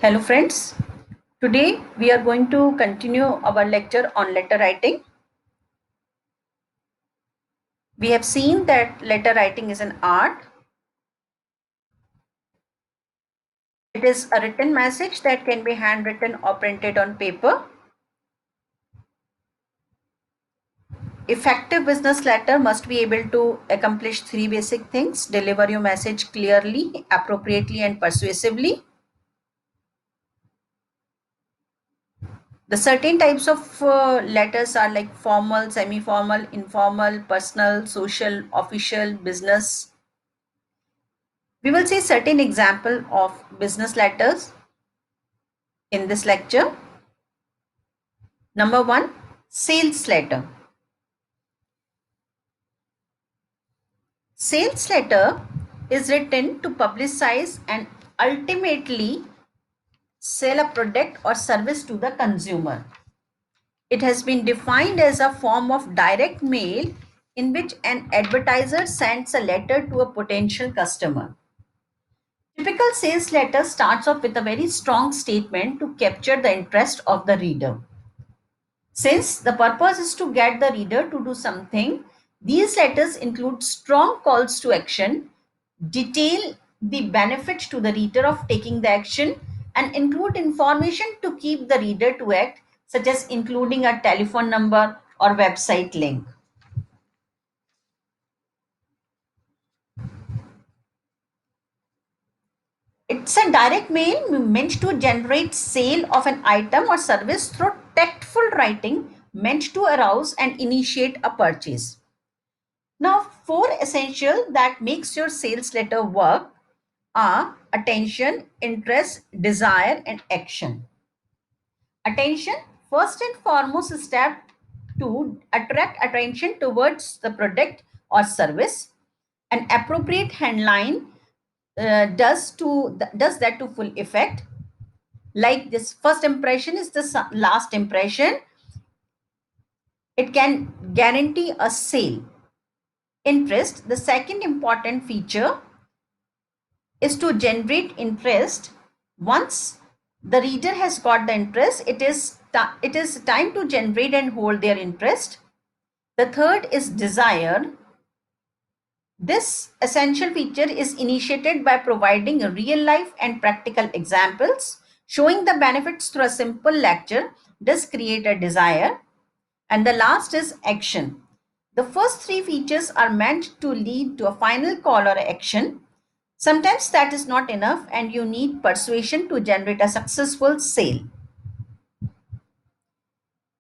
Hello friends, today we are going to continue our lecture on letter writing. We have seen that letter writing is an art. It is a written message that can be handwritten or printed on paper. Effective business letter must be able to accomplish three basic things: deliver your message clearly, appropriately and persuasively. The certain types of letters are like formal, semi-formal, informal, personal, social, official, business. We will see certain example of business letters in this lecture. Number one, sales letter. Sales letter is written to publicize and ultimately sell a product or service to the consumer. It has been defined as a form of direct mail in which an advertiser sends a letter to a potential customer. Typical sales letter starts off with a very strong statement to capture the interest of the reader. Since the purpose is to get the reader to do something, these letters include strong calls to action, detail the benefit to the reader of taking the action, and include information to keep the reader to act, such as including a telephone number or website link. It's a direct mail meant to generate sale of an item or service through tactful writing meant to arouse and initiate a purchase. Now, four essential that makes your sales letter work are attention, interest, desire, and action. Attention, first and foremost step to attract attention towards the product or service. An appropriate headline does that to full effect. Like this, first impression is the last impression. It can guarantee a sale. Interest, the second important feature, is to generate interest. Once the reader has got the interest, it is time to generate and hold their interest. The third is desire. This essential feature is initiated by providing real life and practical examples showing the benefits through a simple lecture does create a desire. And the last is action. The first three features are meant to lead to a final call or action. Sometimes that is not enough and you need persuasion to generate a successful sale.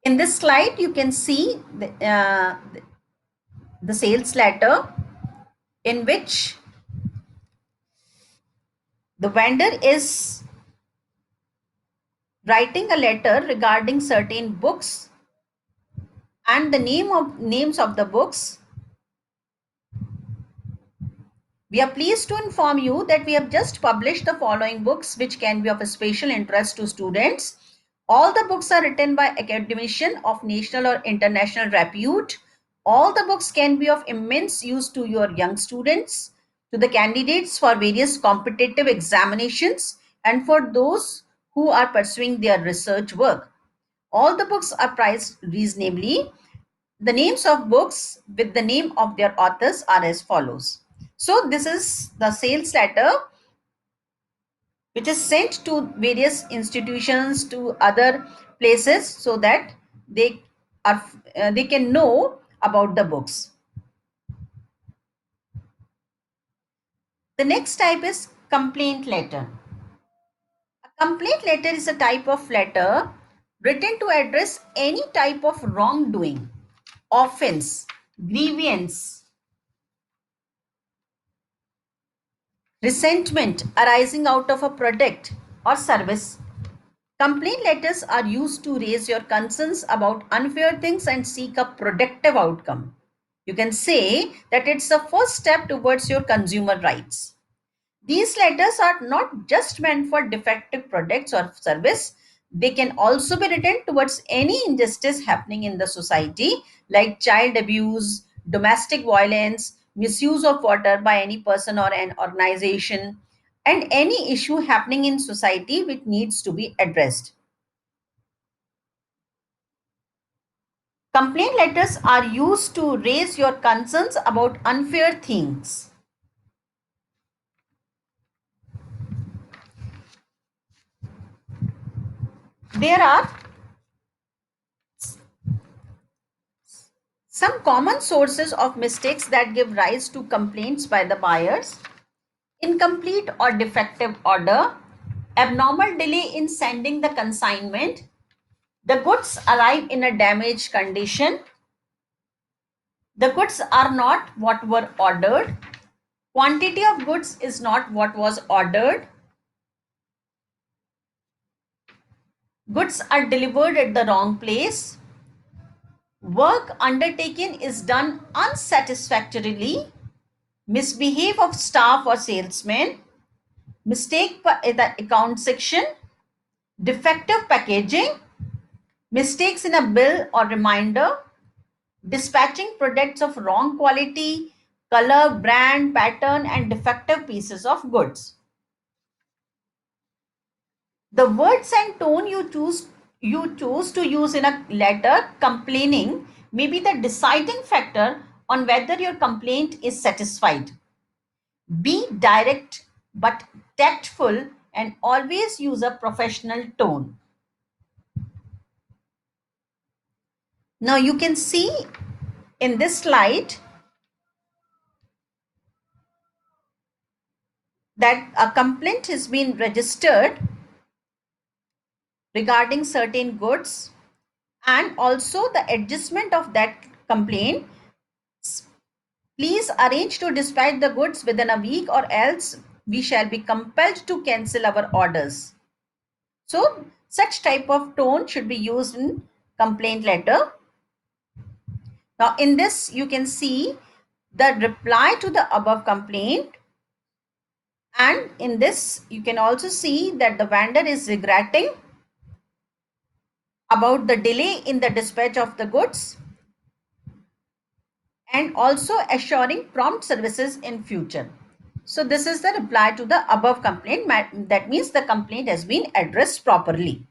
In this slide, you can see the sales letter in which the vendor is writing a letter regarding certain books and the names of the books. We are pleased to inform you that we have just published the following books which can be of a special interest to students. All the books are written by academicians of national or international repute. All the books can be of immense use to your young students, to the candidates for various competitive examinations, and for those who are pursuing their research work. All the books are priced reasonably. The names of books with the name of their authors are as follows. So this is the sales letter which is sent to various institutions, to other places, so that they are they can know about the books. The next type is complaint letter. A complaint letter is a type of letter written to address any type of wrongdoing, offense, grievance, resentment arising out of a product or service. Complaint letters are used to raise your concerns about unfair things and seek a productive outcome. You can say that it's the first step towards your consumer rights. These letters are not just meant for defective products or service. They can also be written towards any injustice happening in the society, like child abuse, domestic violence, misuse of water by any person or an organization, and any issue happening in society which needs to be addressed. Complaint letters are used to raise your concerns about unfair things. There are some common sources of mistakes that give rise to complaints by the buyers: incomplete or defective order, abnormal delay in sending the consignment, the goods arrive in a damaged condition, the goods are not what were ordered, quantity of goods is not what was ordered, goods are delivered at the wrong place, work undertaken is done unsatisfactorily, misbehave of staff or salesmen, mistake in the account section, defective packaging, mistakes in a bill or reminder, dispatching products of wrong quality, color, brand, pattern, and defective pieces of goods. The words and tone you choose to use in a letter complaining may be the deciding factor on whether your complaint is satisfied. Be direct but tactful and always use a professional tone. Now you can see in this slide that a complaint has been registered regarding certain goods, and also the adjustment of that complaint. Please arrange to dispatch the goods within a week or else we shall be compelled to cancel our orders. So such type of tone should be used in complaint letter. Now in this you can see the reply to the above complaint, and in this you can also see that the vendor is regretting about the delay in the dispatch of the goods and also assuring prompt services in future. So this is the reply to the above complaint. That means the complaint has been addressed properly.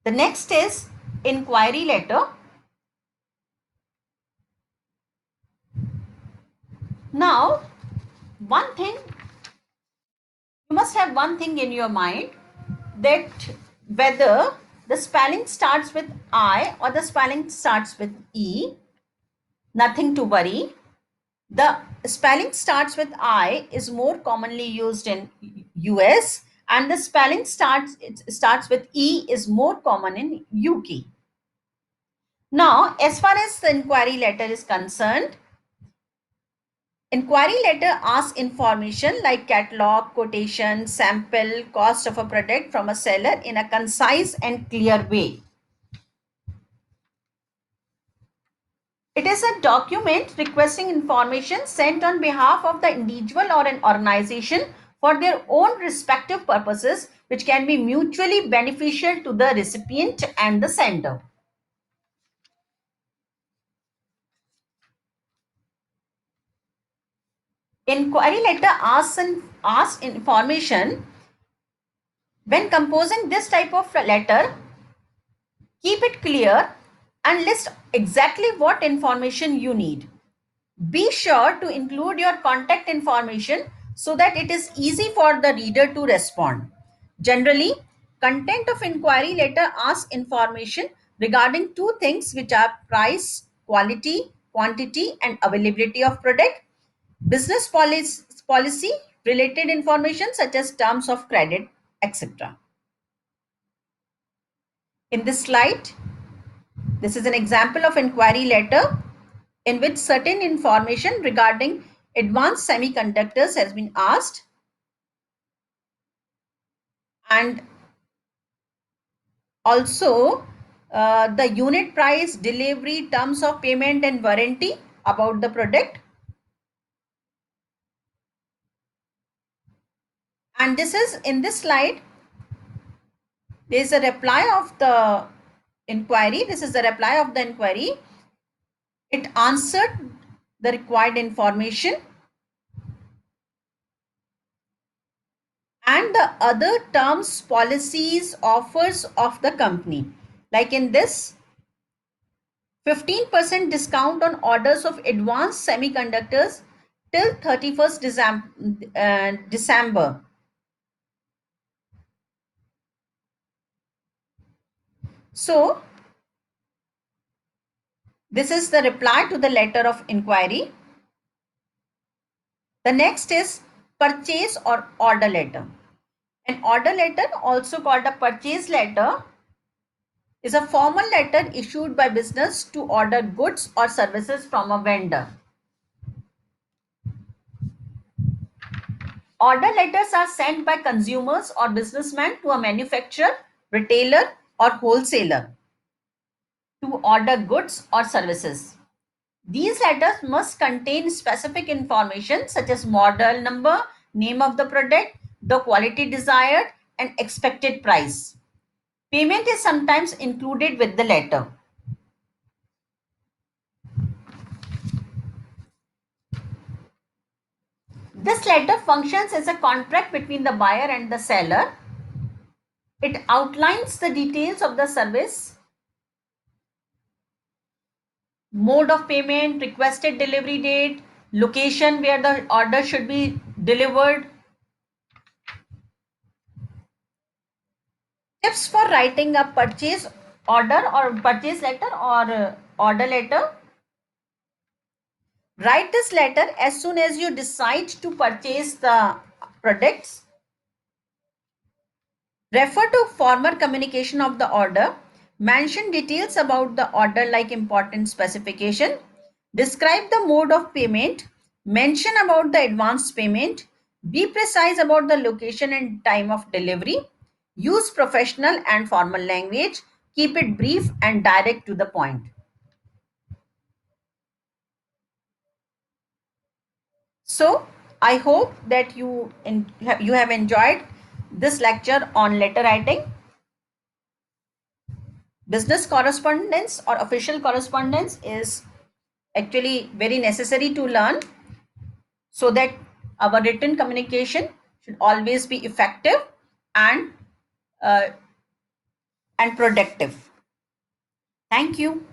The next is inquiry letter. Now, one thing, you must have one thing in your mind, that whether the spelling starts with I or the spelling starts with E, nothing to worry. The spelling starts with I is more commonly used in US, and the spelling starts with E is more common in UK. Now, as far as the inquiry letter is concerned, inquiry letter asks information like catalog, quotation, sample, cost of a product from a seller in a concise and clear way. It is a document requesting information sent on behalf of the individual or an organization for their own respective purposes, which can be mutually beneficial to the recipient and the sender. Inquiry letter asks information. When composing this type of letter, keep it clear and list exactly what information you need. Be sure to include your contact information so that it is easy for the reader to respond. Generally, content of inquiry letter asks information regarding two things, which are price, quality, quantity, and availability of product, business policy related information such as terms of credit, etc. In this slide, this is an example of inquiry letter in which certain information regarding advanced semiconductors has been asked, and also the unit price, delivery, terms of payment, and warranty about the product. And this is in this slide, there is a reply of the inquiry. This is the reply of the inquiry. It answered the required information. and the other terms, policies, offers of the company. Like in this, 15% discount on orders of advanced semiconductors till 31st December. So, this is the reply to the letter of inquiry. The next is purchase or order letter. An order letter, also called a purchase letter, is a formal letter issued by business to order goods or services from a vendor. Order letters are sent by consumers or businessmen to a manufacturer, retailer, or wholesaler to order goods or services. These letters must contain specific information such as model number, name of the product, the quality desired, and expected price. Payment is sometimes included with the letter. This letter functions as a contract between the buyer and the seller. It outlines the details of the service, mode of payment, requested delivery date, location where the order should be delivered. Tips for writing a purchase order or purchase letter or order letter. Write this letter as soon as you decide to purchase the products. Refer to former communication of the order. Mention details about the order like important specification. Describe the mode of payment. Mention about the advance payment. Be precise about the location and time of delivery. Use professional and formal language. Keep it brief and direct to the point. So, I hope that you have enjoyed this lecture on letter writing. Business correspondence or official correspondence is actually very necessary to learn so that our written communication should always be effective and uh, and productive. Thank you.